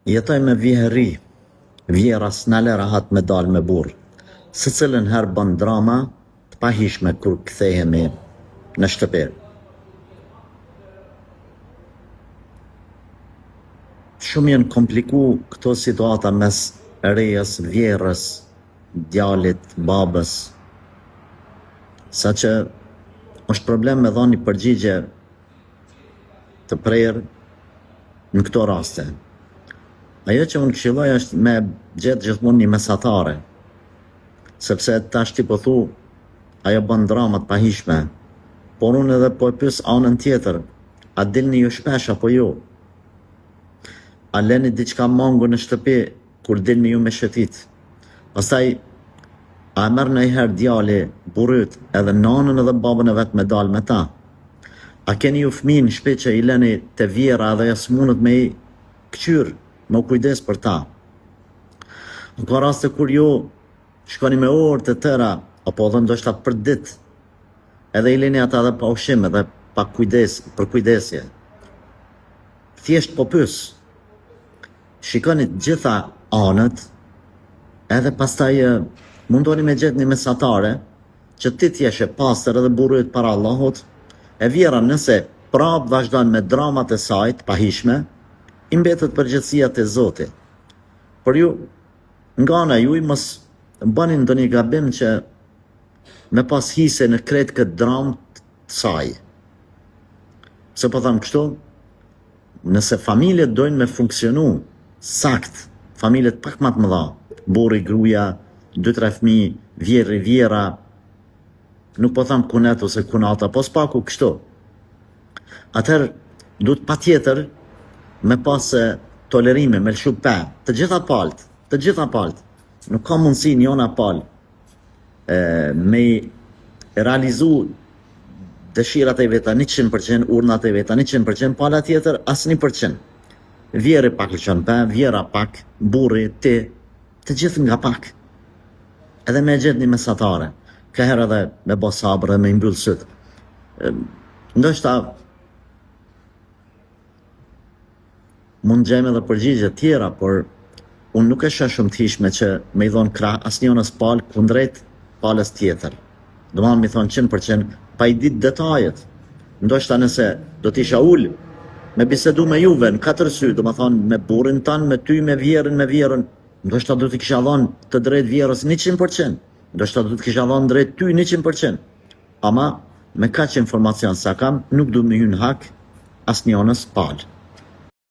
Jetoj me vjeheri, vjera s'nale rahat me dal me burr. Se cilën herë bën drama të pahishme kur kthehemi në shtëpi. Shumë janë kompliku këto situata mes rejes, vjerës, djalit, babës, saqë është problem me dhënë një përgjigje të prerë në këto raste. Ajo që unë këshilloj është me gjetë gjithmonë një mesatare, sepse tash ti po thu, ajo bën drama të pahishme, por unë edhe po e pyes anën tjetër, a dilni ju shpesh apo jo? A leni diçka mangu në shtëpi kur dilni ju me shëtit? Pastaj, a merr ndonjëherë djali, burrit, edhe nanën edhe babën e vet me dal me ta? A keni ju fëmijë në shtëpi që i leni te vjera edhe ja s'munët me i këqyr, me u kujdes për ta? Në ka raste kur ju shkoni me orë të tëra, apo edhe ndoshta për ditë, edhe i leni ata edhe pa ushqim, edhe pa kujdes, për kujdesje. Thjesht po pyes. Shikoni të gjitha anët, edhe pastaj mundoni me gjetë një mesatare, që ti t'jesh e pastër edhe burrit para Allahut, e vjera nëse prap vazhdon me dramat e saj të pahishme, i mbetet përgjegjësia te Zoti. Por ju, nga ana juaj mos bëni ndonjë gabim që me pas hise në krejt këtë dramë të saj. Pse po them kështu? Nëse familjet dojnë me funksionu sakt, familjet pak më të mëdha, burri, gruaja, 2-3 fëmijë, vjerri, vjera, nuk po them kunet ose kunata, po s'paku kështu. Atëherë duhet patjetër me pas tolerime, me lëshu pe, të gjitha palët. Nuk ka mundësi njona palë me realizu dëshirat e veta 100%, urnat e veta 100%, pala tjetër as 1%. Vjeri pak lëshon pe, vjera pak, burri, ti, të gjithë nga pak. Edhe me gjetë një mesatare, këherë edhe me bo sabër dhe me mbyllë sytë. Ndoshta mund gjejmë edhe përgjigje tjera, por unë nuk e shoh shumë të hishme që me i dhonë krah asnjënës palë kundrejt palës tjetër. Domethënë mi thonë 100% pa i ditë detajet. Ndoshta nëse do t'isha ul me bisedu me juve në 4 sy, domethënë me burrin tanë, me ty, me vjerën, ndoshta do t'i kisha dhënë të drejt vjerës 100%, ndoshta do t'i kisha dhënë drejt ty 100%. Ama me kaq informacion sa kam, nuk du me hyn hak asnjënës palë.